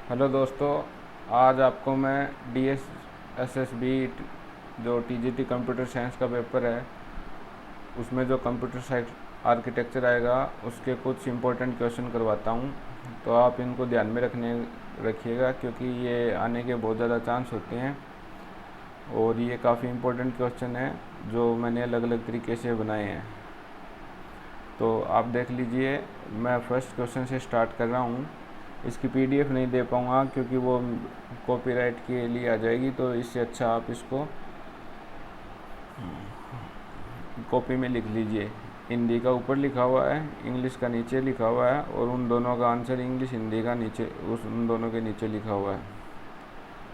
Hello दोस्तों, आज आपको मैं D S S S B जो T G T computer science का पेपर है उसमें जो कंप्यूटर साइंस आर्किटेक्चर आएगा उसके कुछ इम्पोर्टेंट क्वेश्चन करवाता हूँ। तो आप इनको ध्यान में रखिएगा क्योंकि ये आने के बहुत ज़्यादा चांस होते हैं और ये काफ़ी इम्पोर्टेंट क्वेश्चन है जो मैंने अलग अलग तरीके से बनाए हैं। तो आप देख लीजिए, मैं फर्स्ट क्वेश्चन से स्टार्ट कर रहा हूँ। इसकी पीडीएफ नहीं दे पाऊँगा क्योंकि वो कॉपीराइट के लिए आ जाएगी, तो इससे अच्छा आप इसको कॉपी में लिख लीजिए। हिंदी का ऊपर लिखा हुआ है, इंग्लिश का नीचे लिखा हुआ है और उन दोनों का आंसर इंग्लिश हिंदी का नीचे उन दोनों के नीचे लिखा हुआ है।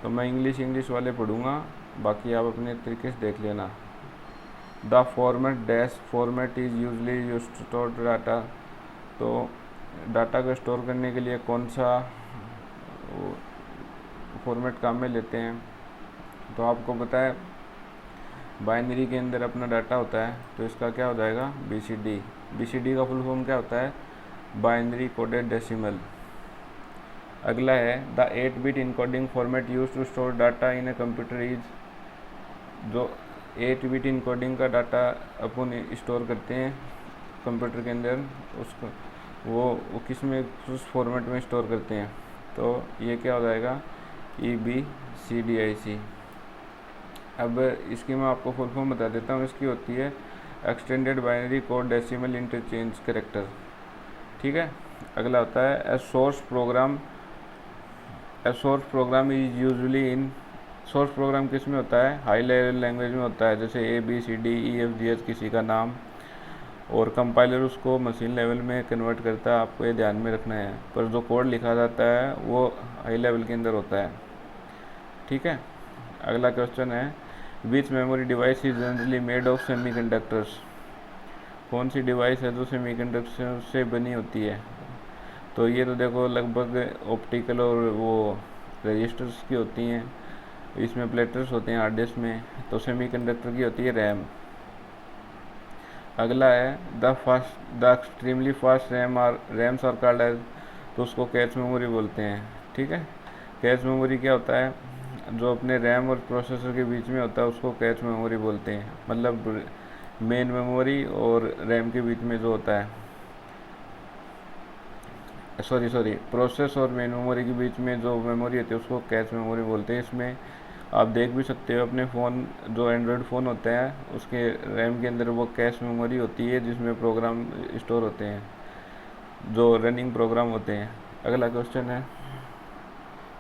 तो मैं इंग्लिश वाले पढ़ूँगा, बाकी आप अपने तरीके से देख लेना। The format dash format is usually use to store data. तो डाटा को स्टोर करने के लिए कौन सा फॉर्मेट काम में लेते हैं? तो आपको पता है बाइनरी के अंदर अपना डाटा होता है, तो इसका क्या हो जाएगा BCD। BCD का फुल फॉर्म क्या होता है? Binary coded decimal. अगला है the 8 bit encoding format use to store data in a computer is. जो 8 बिट इनकोडिंग का डाटा अपन स्टोर करते हैं कंप्यूटर के अंदर, उसको वो किस में उस फॉर्मेट में स्टोर करते हैं? तो ये क्या हो जाएगा EBCDIC। अब इसकी मैं आपको फुल फॉर्म बता देता हूँ। इसकी होती है extended binary code decimal interchange character. ठीक है। अगला होता है a source program is usually in. Source program किस में होता है? हाई लेवल लैंग्वेज में होता है, जैसे ABCDEFGH किसी का नाम, और कंपाइलर उसको मशीन लेवल में कन्वर्ट करता है। आपको ये ध्यान में रखना है, पर जो कोड लिखा जाता है वो हाई लेवल के अंदर होता है। ठीक है। अगला क्वेश्चन है which memory device is generally made of semiconductors. कौन सी डिवाइस है जो सेमीकंडक्टर से बनी होती है? तो ये तो देखो लगभग ऑप्टिकल और वो रजिस्टर्स की होती हैं, इसमें प्लेटर्स होते हैं हार्ड डिस्क में, तो सेमीकंडक्टर की होती है रैम। अगला है the extremely fast RAMs are called as. तो उसको कैश मेमोरी बोलते हैं। ठीक है। कैश मेमोरी क्या होता है? जो अपने रैम और प्रोसेसर के बीच में होता है उसको कैश मेमोरी बोलते हैं। मतलब मेन मेमोरी और रैम के बीच में जो होता है, सॉरी प्रोसेस और मेन मेमोरी के बीच में जो मेमोरी होती है उसको कैश मेमोरी बोलते हैं। इसमें आप देख भी सकते हो अपने फ़ोन, जो एंड्रॉयड फ़ोन होता है उसके रैम के अंदर वो कैश मेमोरी होती है जिसमें प्रोग्राम स्टोर होते हैं, जो रनिंग प्रोग्राम होते हैं। अगला क्वेश्चन है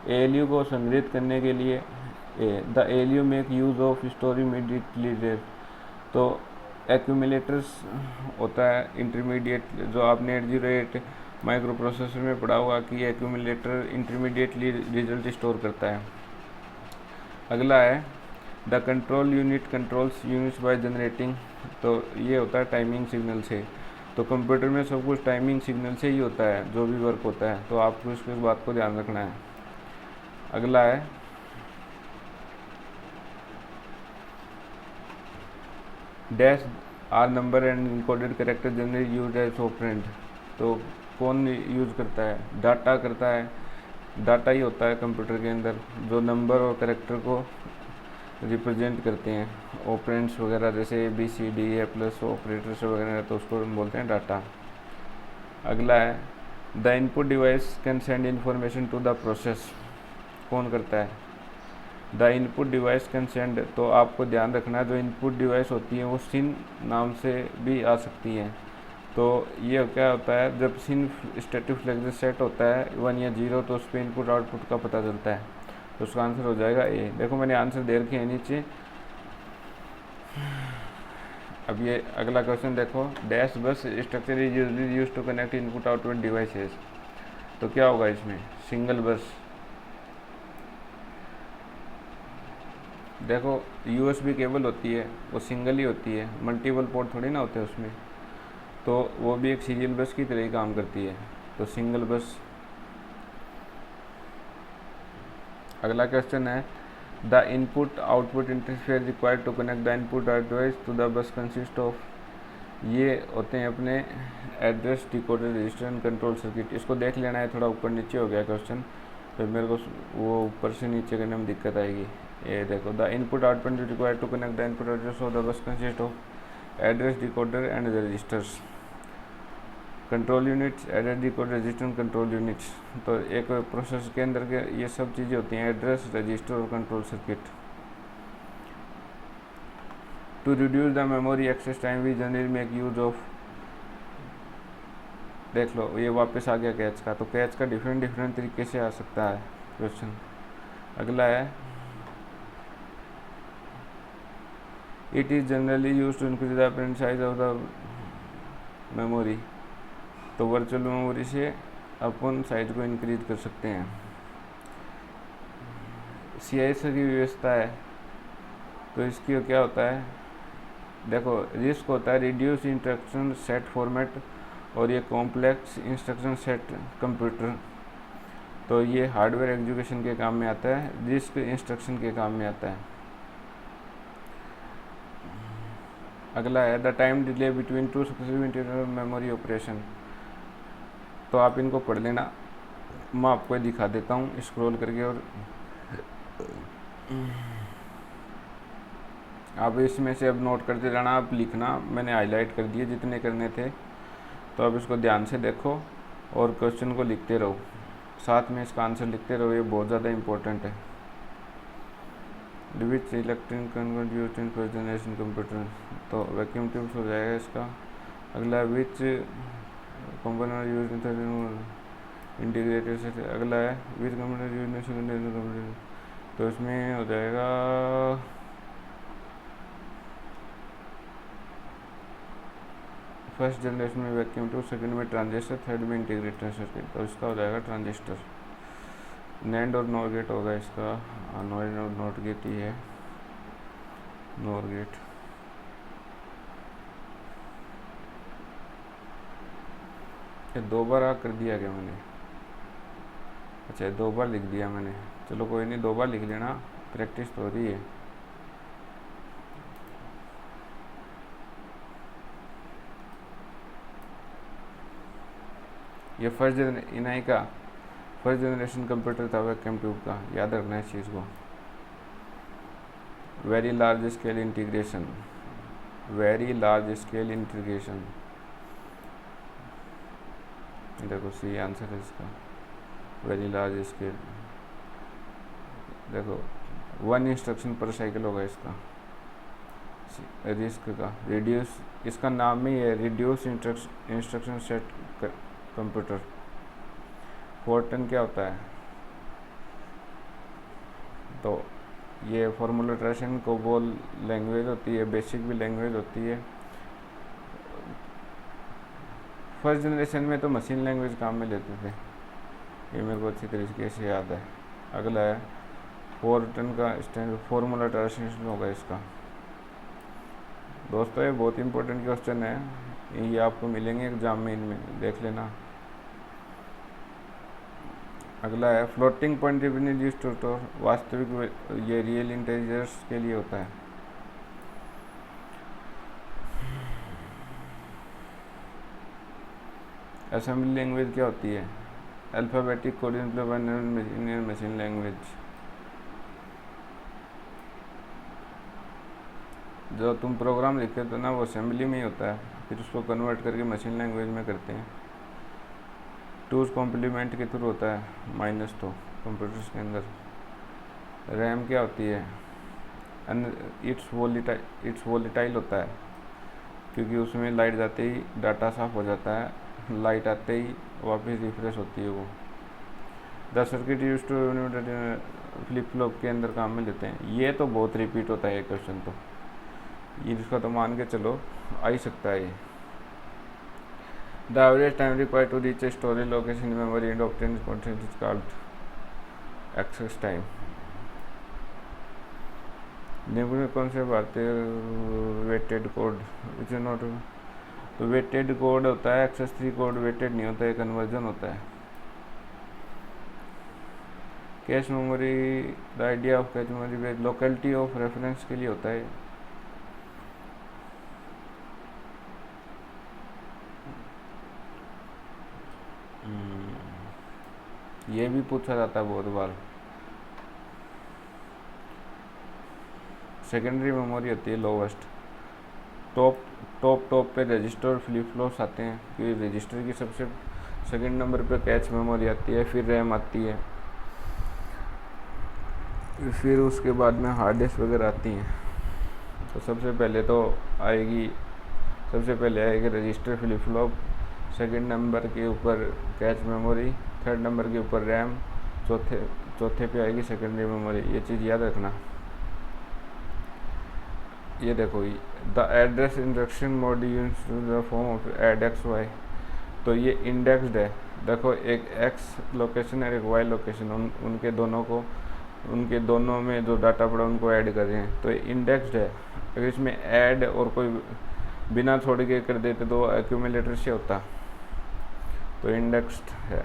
ALU को संग्रहित करने के लिए the ALU make use of store immediately rate. तो एक्यूमुलेटर्स होता है इंटरमीडिएट, जो आपने 808 माइक्रो प्रोसेसर में पढ़ा होगा कि एक्यूमुलेटर इंटरमीडिएटली रिजल्ट स्टोर करता है। अगला है the control unit controls units by generating. तो ये होता है टाइमिंग सिग्नल से। तो कंप्यूटर में सब कुछ टाइमिंग सिग्नल से ही होता है, जो भी वर्क होता है, तो आपको इस बात को ध्यान रखना है। अगला है dash are number and encoded character generally used as operand. तो कौन यूज़ करता है? डाटा करता है। डाटा ही होता है कंप्यूटर के अंदर जो नंबर और कैरेक्टर को रिप्रेजेंट करते हैं, ऑपरेंड्स वगैरह, जैसे ABCD A+ ऑपरेटर्स वगैरह, तो उसको हम बोलते हैं डाटा। अगला है the input device can send information to the process. कौन करता है? The input device can send. तो आपको ध्यान रखना है जो इनपुट डिवाइस होती है वो सिन नाम से भी आ सकती हैं। तो ये क्या होता है, जब सिन स्टैटिक फ्लैग सेट होता है 1 या 0, तो उस पर इनपुट आउटपुट का पता चलता है। तो उसका आंसर हो जाएगा A। देखो मैंने आंसर दे रखे हैं नीचे। अब ये अगला क्वेश्चन देखो dash bus structure is usually used to connect input output devices. तो क्या होगा इसमें? सिंगल बस। देखो USB केबल होती है वो सिंगल ही होती है, मल्टीपल पोर्ट थोड़ी ना होते हैं उसमें, तो वो भी एक सीरियल बस की तरह ही काम करती है, तो सिंगल बस। अगला क्वेश्चन है the input output interface required to connect the input device to the bus consist of. ये होते हैं अपने address decoder register and control circuit. इसको देख लेना है, थोड़ा ऊपर नीचे हो गया क्वेश्चन, फिर मेरे को वो ऊपर से नीचे करने में दिक्कत आएगी। ये देखो, the input output required to connect the input address of the bus consist of address decoder and registers, control units, address decoder, register, control units. तो एक प्रोसेसर के अंदर के ये सब चीज़ें होती हैं, एड्रेस, रजिस्टर और control circuit. To reduce the memory access time we generally make use of, देख लो ये वापस आ गया कैच का। तो कैच का डिफरेंट तरीके से आ सकता है क्वेश्चन। अगला है, it is generally use to increase the apparent size of the memory. तो वर्चुअल मेमोरी से अपन साइज को इंक्रीज कर सकते हैं। CIS की व्यवस्था है, तो इसकी क्या होता है, देखो रिस्क होता है रिड्यूस इंस्ट्रक्शन सेट फॉर्मेट, और ये कॉम्प्लेक्स इंस्ट्रक्शन सेट कंप्यूटर। तो ये हार्डवेयर एग्जीक्यूशन के काम में आता है, रिस्क इंस्ट्रक्शन के काम में आता है। अगला है, the time delay between two successive internal memory operation. तो आप इनको पढ़ लेना, मैं आपको दिखा देता हूँ स्क्रॉल करके, और आप इसमें से अब नोट करते रहना, आप लिखना, मैंने हाईलाइट कर दिए जितने करने थे। तो अब इसको ध्यान से देखो और क्वेश्चन को लिखते रहो, साथ में इसका आंसर लिखते रहो, ये बहुत ज़्यादा इम्पोर्टेंट है। विच electronic convert used in first generation computer, तो वैक्यूम ट्यूब्स हो जाएगा इसका। अगला, विच component used in integrated circuit. अगला है, विच component used in second generation computer, तो इसमें हो जाएगा फर्स्ट जनरेशन में वैक्यूम ट्यूब, सेकंड में ट्रांजिस्टर, थर्ड में इंटीग्रेटेड सर्किट। तो इसका हो जाएगा ट्रांजिस्टर। नैंड और नॉर गेट होगा इसका, नॉर और नॉट गेट ही है, नॉर गेट। ये 2 बार कर दिया क्या मैंने, अच्छा 2 बार लिख दिया मैंने, चलो कोई नहीं, 2 बार लिख लेना, प्रैक्टिस तो हो रही है। ये फर्स्ट जनरेशन कंप्यूटर था वैक्यूम ट्यूब का, याद रखना इस चीज़ को। Very large scale integration, very large scale integration, देखो सी आंसर है इसका, वेरी लार्ज स्केल। देखो 1 इंस्ट्रक्शन पर साइकिल होगा इसका। रिस्क का रिड्यूस, इसका नाम ही है reduce instruction set computer. Fortran क्या होता है, तो ये फॉर्मूला ट्रेशन कोबोल लैंग्वेज होती है, बेसिक भी लैंग्वेज होती है। फर्स्ट जनरेशन में तो मशीन लैंग्वेज काम में लेते थे, ये मेरे को अच्छी तरीके से याद है। अगला है, फोर्टन का स्टैंडर्ड फॉर्मूला ट्रांसलेशन होगा इसका। दोस्तों ये बहुत इंपॉर्टेंट क्वेश्चन है, ये आपको मिलेंगे एग्जाम में, इनमें देख लेना। अगला है, floating point definitely used to वास्तविक, ये रियल इंटीजर्स के लिए होता है। असेंबली लैंग्वेज क्या होती है, अल्फ़ाबेटिक कोड इन मशीन लैंग्वेज। जो तुम प्रोग्राम लिखते हो ना, वो असेंबली में ही होता है, फिर उसको कन्वर्ट करके मशीन लैंग्वेज में करते हैं। टूज कॉम्प्लीमेंट के थ्रू होता है, माइनस तो कंप्यूटर्स के अंदर। रैम क्या होती है, इट्स वोलेटाइल होता है, क्योंकि उसमें लाइट जाते ही डाटा साफ हो जाता है, लाइट आते ही वापस रिफ्रेश होती है वो। The circuit use to flip flop के अंदर काम में लेते हैं। ये तो बहुत रिपीट होता है ये क्वेश्चन, तो ये इसका तो मान के चलो आ ही सकता है ये। The average time required to reach storage location in memory and obtain content is called access time. निम्न कौन से भारतीय weighted code which is not, तो वेटेड कोड होता है, एक्सेस 3 कोड वेटेड नहीं होता है, कन्वर्जन होता है। Cache memory, the idea of cache memory locality of reference के लिए होता है। ये भी पूछा जाता है बहुत बार। सेकेंडरी मेमोरी होती है लोवेस्ट। टॉप पे रजिस्टर और फ्लिप फ्लॉप्स आते हैं कि रजिस्टर की सबसे सेकंड नंबर पे कैच मेमोरी आती है, फिर रैम आती है, फिर उसके बाद में हार्ड डिस्क वगैरह आती हैं। तो सबसे पहले आएगी register flip flop, second number के ऊपर कैच मेमोरी, थर्ड नंबर के ऊपर रैम, चौथे पे आएगी सेकेंडरी मेमोरी। ये चीज़ याद रखना। ये देखो, the address instruction mode used to the form of add X Y. तो ये इंडेक्स्ड है। देखो, एक एक्स लोकेशन और एक वाई लोकेशन, उनके दोनों में जो डाटा पड़ा उनको ऐड कर रहे हैं, तो ये इंडेक्स्ड है। अगर इसमें ऐड और कोई बिना छोड़ के कर देते तो एक्यूमुलेटर से होता, तो इंडेक्स्ड है।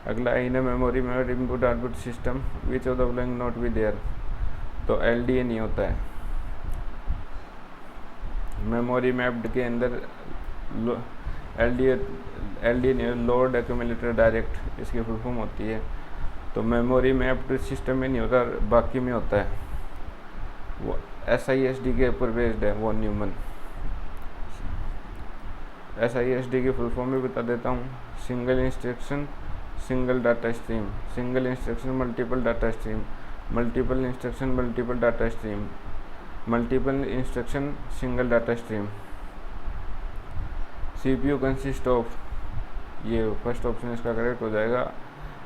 अगला, इन मेमोरी में input output system which of the following not be there. तो एलडीए नहीं होता है मेमोरी मैप्ड के अंदर। एलडीए नहीं, लोड एक्यूमुलेटर डायरेक्ट इसकी फुल फॉर्म होती है। तो मेमोरी मैप्ड सिस्टम में नहीं होता, बाकी में होता है। वो SISD के ऊपर बेस्ड है, वो न्यूमन। SISD की फुल फॉर्म भी बता देता हूँ। Single instruction single data stream, single instruction multiple data stream, multiple instruction multiple data stream, multiple instruction single data stream. CPU consist of, ये फर्स्ट ऑप्शन इसका करेक्ट हो जाएगा,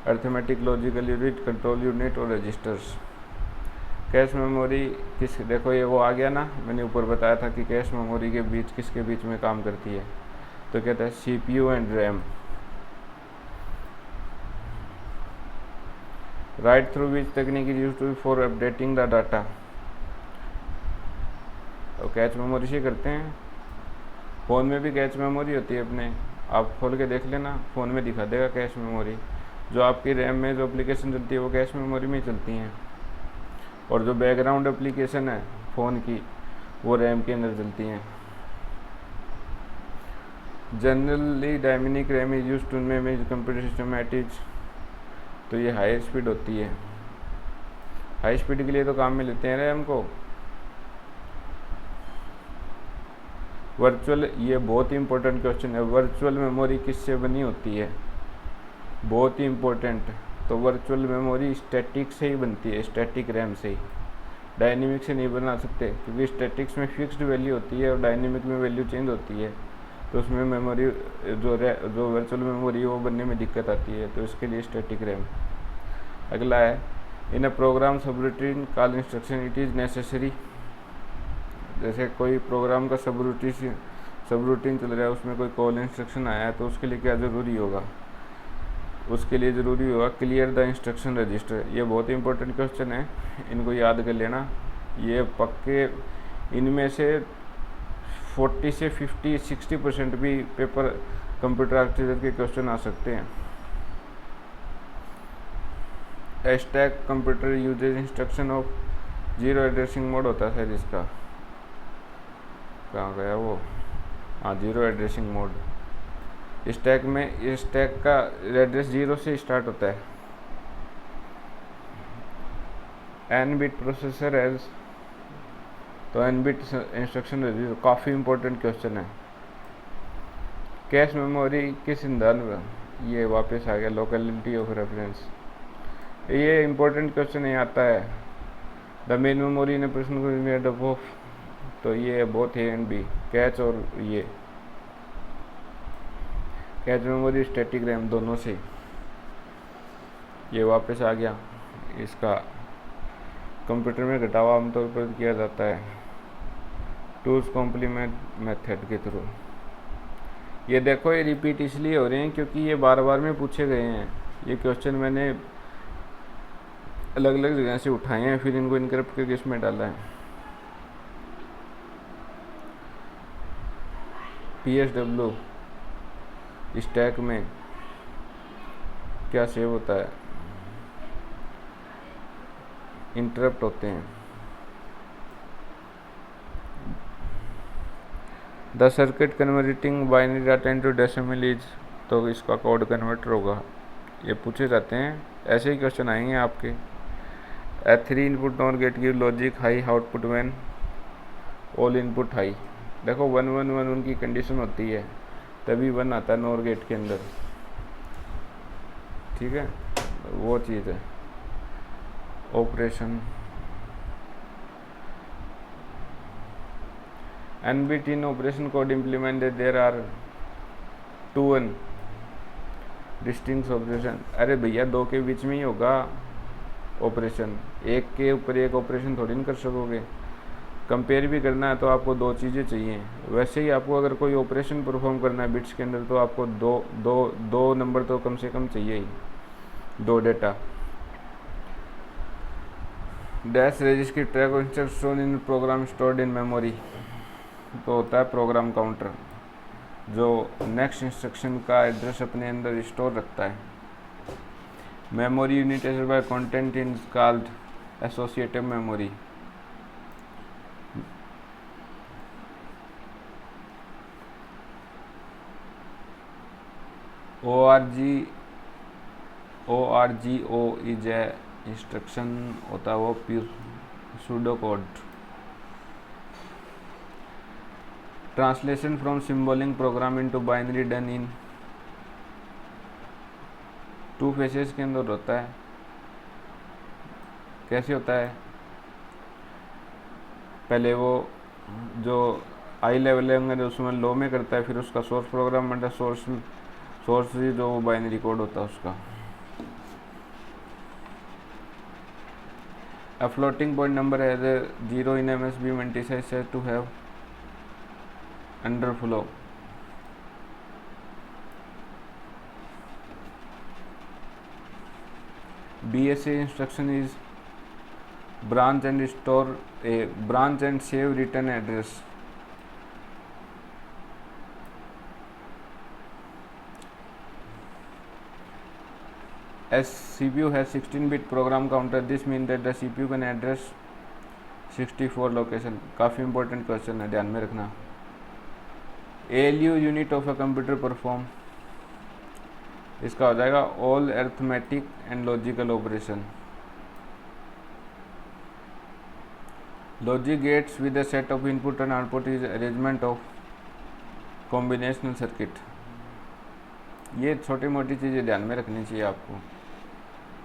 arithmetic logical unit, control unit और registers. Cache memory देखो, ये वो आ गया ना, मैंने ऊपर बताया था कि कैश मेमोरी के बीच किसके बीच में काम करती है, तो कहता है CPU and RAM. Right through which technique is used to for updating the data. तो कैच मेमोरी से करते हैं। फ़ोन में भी कैच मेमोरी होती है अपने, आप खोल के देख लेना, फ़ोन में दिखा देगा कैश मेमोरी। जो आपकी रैम में जो एप्लीकेशन चलती है वो कैश मेमोरी में चलती हैं, और जो बैकग्राउंड एप्लीकेशन है फ़ोन की वो रैम के अंदर चलती हैं। Generally dynamic RAM is used to manage computer system at is. तो ये हाई स्पीड होती है। हाई स्पीड के लिए तो काम में लेते हैं रैम को। वर्चुअल, ये बहुत ही इंपॉर्टेंट क्वेश्चन है, वर्चुअल मेमोरी किससे बनी होती है, बहुत ही इम्पोर्टेंट। तो वर्चुअल मेमोरी स्टैटिक से ही बनती है, स्टैटिक रैम से ही, डायनेमिक से नहीं बना सकते, क्योंकि स्टैटिक्स में फिक्स्ड वैल्यू होती है और डायनेमिक में वैल्यू चेंज होती है। तो उसमें मेमोरी जो वर्चुअल मेमोरी है वो बनने में दिक्कत आती है, तो इसके लिए स्टैटिक रैम। अगला है, in a program subroutine call instruction it is necessary. जैसे कोई प्रोग्राम का सबरूटीन चल रहा है, उसमें कोई कॉल इंस्ट्रक्शन आया है, तो उसके लिए क्या ज़रूरी होगा, उसके लिए ज़रूरी होगा क्लियर द इंस्ट्रक्शन रजिस्टर। ये बहुत ही इंपॉर्टेंट क्वेश्चन है, इनको याद कर लेना। ये पक्के, इनमें से 40 से 50-60% भी पेपर कंप्यूटर आर्किटेक्चर के क्वेश्चन आ सकते हैं। Stack computer uses instruction of zero addressing mode होता है इसका, कहाँ गया वो, हाँ, जीरो एड्रेसिंग मोड। स्टैक में स्टैक का एड्रेस 0 से स्टार्ट होता है। n बिट प्रोसेसर एज, तो n बिट इंस्ट्रक्शन रजिस्टर, काफ़ी इंपॉर्टेंट क्वेश्चन है। कैश मेमोरी किस सिद्धांत में, ये वापस आ गया, लोकेलिटी ऑफ रेफरेंस। ये इंपॉर्टेंट क्वेश्चन ये आता है। The main memory in person को मेड अप ऑफ, तो ये both A and B, cache और ये कैच मेमोरी स्टैटिक रैम दोनों से। ये वापस आ गया, इसका कंप्यूटर में घटावा आमतौर पर किया जाता है टूल्स कॉम्प्लीमेंट मेथड के थ्रू। ये देखो, ये रिपीट इसलिए हो रहे हैं क्योंकि ये बार बार में पूछे गए हैं। ये क्वेश्चन मैंने अलग अलग जगह से उठाए हैं, फिर इनको इनकरप्ट करके इसमें डाला है। PSW स्टैक में क्या सेव होता है, इंटरप्ट होते हैं। The circuit converting binary data into decimal is, तो इसका कोड कन्वर्टर होगा ये पूछे जाते हैं, ऐसे ही क्वेश्चन आएंगे आपके। A 3 input NOR gate give logic high output when all input high. देखो 1 1 1 उनकी कंडीशन होती है, तभी 1 आता है नॉर गेट के अंदर, ठीक है, वो चीज़ है। Operation NBT in operation code implemented there are 2 distinct operation. अरे भैया 2 के बीच में ही होगा ऑपरेशन, एक के ऊपर एक ऑपरेशन थोड़ी ना कर सकोगे। कंपेयर भी करना है तो आपको 2 चीज़ें चाहिए। वैसे ही आपको अगर कोई ऑपरेशन परफॉर्म करना है बिट्स के अंदर तो आपको दो नंबर तो कम से कम चाहिए ही, 2 data. Dash register track of instruction in program stored in memory, तो होता है प्रोग्राम काउंटर जो नेक्स्ट इंस्ट्रक्शन का एड्रेस अपने अंदर स्टोर रखता है। Memory unit is by content in called associative memory. ORGO is a instruction होता है वो pure pseudo code. Translation from symbolic program into binary done in 2 phases के अंदर होता है। कैसे होता है? पहले वो जो हाई लेवल है उसमें लो में करता है, फिर उसका सोर्स प्रोग्राम बनता है, सोर्स जो बाइनरी कोड होता है उसका। A floating point number has a 0 in MSB multiplied says to have underflow. BSA instruction is branch and store a branch and save return address. As CPU has 16-bit program counter, this means that the CPU can address 64 location। काफ़ी important question है, ध्यान में रखना। ALU unit of a computer perform, इसका हो जाएगा all arithmetic and logical operation। Logic gates with a set of input and output is arrangement of combinational circuit। ये छोटी मोटी चीज़ें ध्यान में रखनी चाहिए आपको।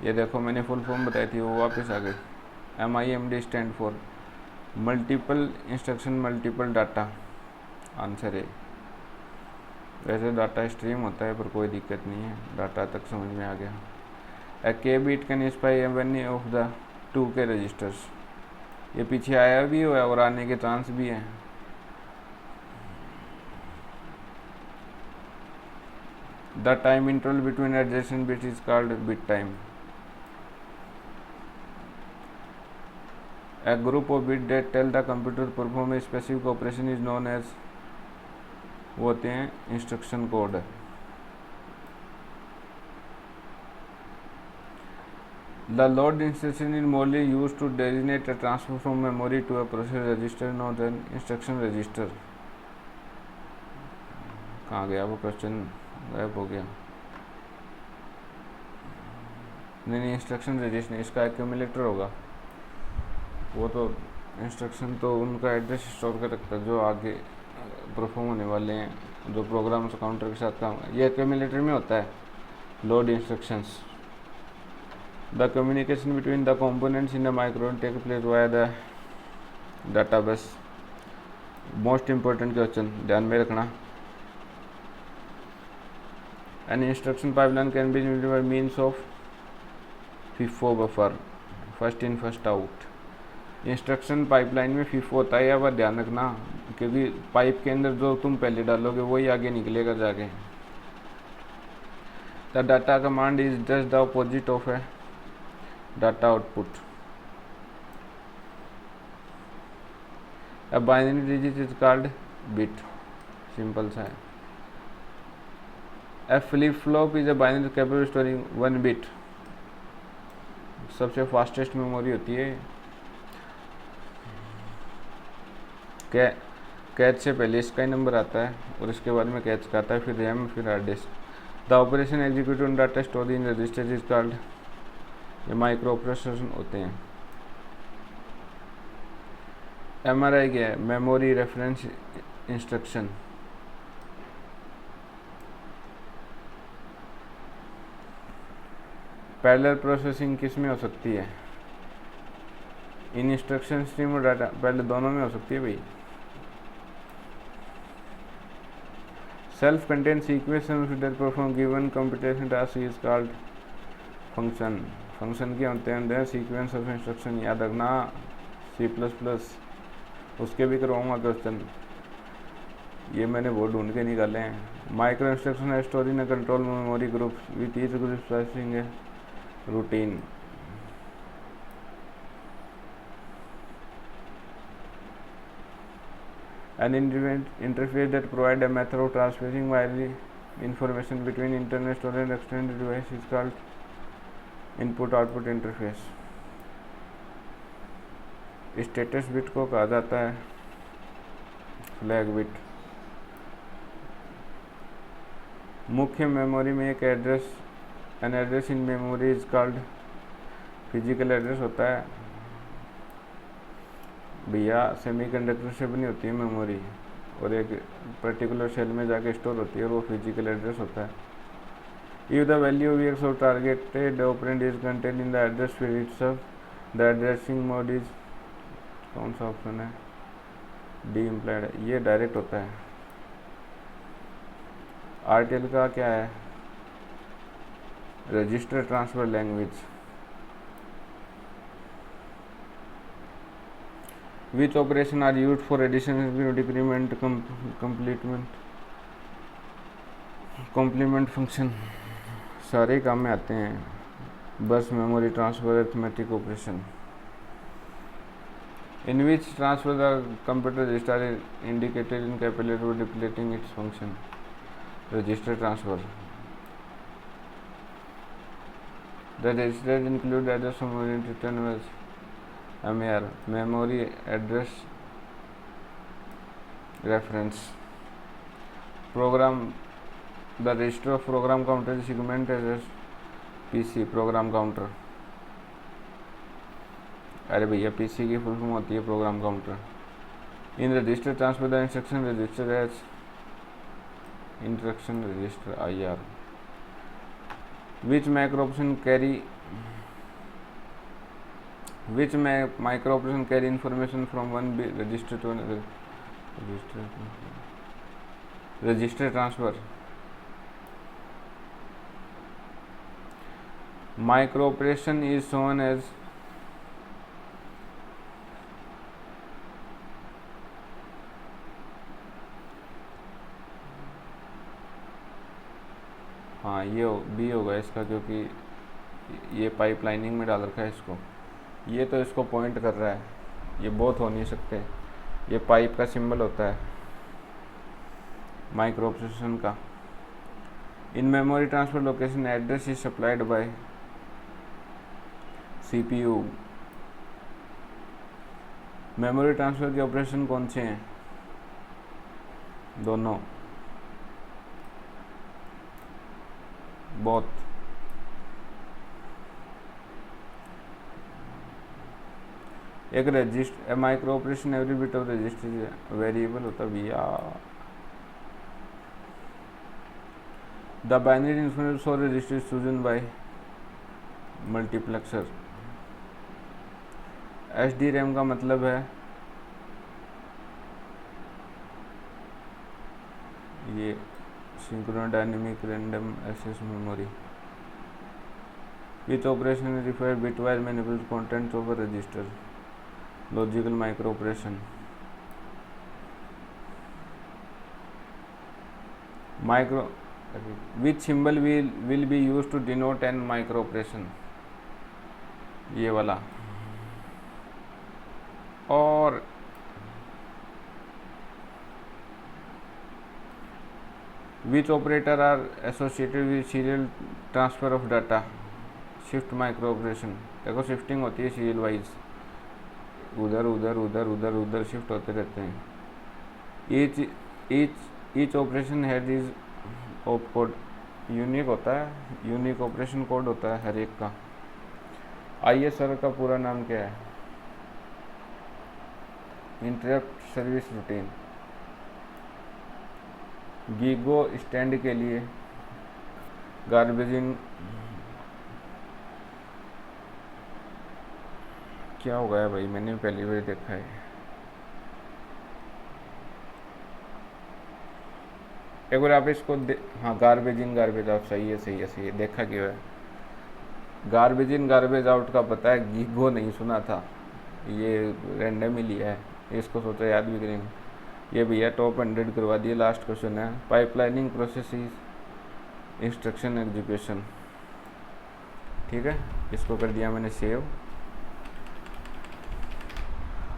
ये देखो मैंने फुल फॉर्म बताई थी, वो वापस आ गई। MIMD stand for multiple instruction multiple data. Answer है। वैसे डाटा स्ट्रीम होता है पर कोई दिक्कत नहीं है, डाटा तक समझ में आ गया। A K bit can spy any of the 2 K registers. ये पीछे आया भी हुआ है और आने के चांस भी हैं। The time interval between adjacent bits is called bit time. A group of bits that tell the computer perform a specific operation is known as, वो होते हैं instruction code. The load instruction is mostly used to designate a transfer from memory to a process register known as instruction register। कहाँ गया वो question, गायब हो गया। नहीं, इंस्ट्रक्शन रजिस्टर इसका एक्यूमुलेटर होगा। वो तो इंस्ट्रक्शन तो उनका एड्रेस स्टोर कर रखता है जो आगे परफॉर्म होने वाले हैं, जो प्रोग्राम काउंटर के साथ काम। ये एक्यूमुलेटर में होता है load instructions. The communication between the components in the micro take place via the database. Most important question, ध्यान में रखना। An instruction pipeline can be by means of FIFO buffer, first in first out. Instruction pipeline में FIFO होता है, अब ध्यान रखना, क्योंकि पाइप के अंदर जो तुम पहले डालोगे वही आगे निकलेगा जाके। The data command is just the opposite of a data output. अब binary digit is called bit, simple सा है। A flip flop is a binary capable storing 1 bit. सबसे फास्टेस्ट मेमोरी होती है। कैच से पहले इसका ही नंबर आता है और इसके बाद में कैच का आता है, फिर रैम, फिर hard disk. The operation executed on data store in register is called, ये माइक्रो ऑपरेशन होते हैं। MRI क्या है? Memory reference instruction. Parallel processing किस में हो सकती है? इन इंस्ट्रक्शन स्ट्रीम और डाटा, पहले दोनों में हो सकती है भाई। Self content sequence that perform given computation task is called function. Function क्या होते हैं? सीक्वेंस ऑफ इंस्ट्रक्शन, याद रखना C++, उसके भी करवाऊंगा क्वेश्चन, ये मैंने वो ढूंढ के निकाले हैं। माइक्रो इंस्ट्रक्शन है store in control memory group with each group processing है routine. An interface that provides a method of transferring widely information between internal storage and external device is called input-output interface। Status bit को कहा जाता है flag bit. मुख्य memory में एक address, an address in memory is called physical address होता है भैया। सेमीकंडक्टर से बनी होती है मेमोरी और एक पर्टिकुलर सेल में जाके स्टोर होती है और वो फिजिकल एड्रेस होता है। If the value of X or targeted operand is content in the address field itself, the addressing mode is, कौन सा ऑप्शन है? डी इम्प्लाइड है, ये डायरेक्ट होता है। RTL का क्या है? Register transfer language. Which operation are used for addition, decrement, complement function? सारे काम में आते हैं। बस memory transfer, arithmetic operation. In which transfer the computer register is indicated in capillary for depleting its function? Register transfer. The register include address memory return as MER, memory address reference. Program, the register of program counter is segmented as PC, program counter। अरे भैया PC की full form होती है program counter. In register transfer the instruction register as instruction register IR। Which micro operation carry, which micro operation carry information from one register to another? Register transfer। Micro operation is shown as हाँ ये B होगा इसका, क्योंकि ये pipelining में डाल रखा है इसको। ये तो इसको पॉइंट कर रहा है, ये बोथ हो नहीं सकते। ये पाइप का सिंबल होता है माइक्रो ऑपरेशन का। In memory transfer location address is supplied by CPU। Memory transfer के ऑपरेशन कौन से हैं? दोनों, बोथ। एक register micro operation every bit of register variable होता भैया। The binary information so register is chosen by multiplexer. SDRAM का मतलब है ये synchronous dynamic random access memory. Which operation refer bitwise manipulate contents over register. Logical micro operation. Micro, which symbol will be use to denote an micro operation? ये वाला। और which operator are associated with serial transfer of data? Shift micro operation. देखो shifting होती है serial wise, उधर उधर उधर उधर उधर शिफ्ट होते रहते हैं। Each operation has is op code. Unique होता है, यूनिक ऑपरेशन कोड होता है हर एक का। ISR का पूरा नाम क्या है? Interrupt service routine. GIGO stand के लिए गार्बेज इन, क्या हो गया भाई, मैंने पहली बार देखा है। एक बार आप इसको हाँ, गार्बेज इन गार्बेज आउट, सही है सही है सही है, देखा क्यों है। गार्बेज इन गार्बेज आउट का पता है, गीगो नहीं सुना था, ये रैंडम ही लिया है, इसको सोचा याद भी करेंगे। ये भैया टॉप 100 करवा दिए। लास्ट क्वेश्चन है, पाइपलाइनिंग प्रोसेस इंस्ट्रक्शन एग्जीक्यूशन। ठीक है, इसको कर दिया मैंने सेव।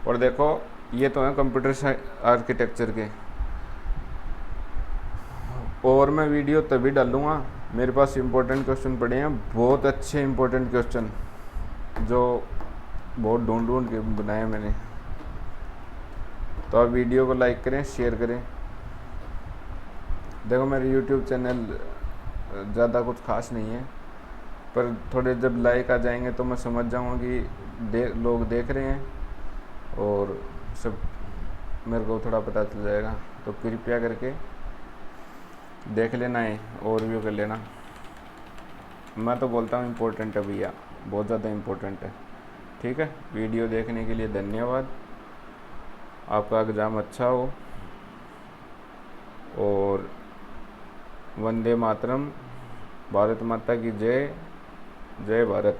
और देखो, ये तो है कंप्यूटर आर्किटेक्चर के, और मैं वीडियो तभी डालूँगा मेरे पास इंपॉर्टेंट क्वेश्चन पड़े हैं, बहुत अच्छे इंपॉर्टेंट क्वेश्चन जो बहुत ढूंढ ढूंढ के बनाए मैंने। तो आप वीडियो को लाइक करें, शेयर करें। देखो मेरे यूट्यूब चैनल ज़्यादा कुछ खास नहीं है, पर थोड़े जब लाइक आ जाएंगे तो मैं समझ जाऊँगा कि लोग देख रहे हैं और सब मेरे को थोड़ा पता चल जाएगा। तो कृपया करके देख लेना है, ओवरव्यू कर लेना। मैं तो बोलता हूँ इम्पोर्टेंट है भैया, बहुत ज़्यादा इम्पोर्टेंट है। ठीक है, वीडियो देखने के लिए धन्यवाद। आपका एग्ज़ाम अच्छा हो, और वंदे मातरम, भारत माता की जय, जय भारत।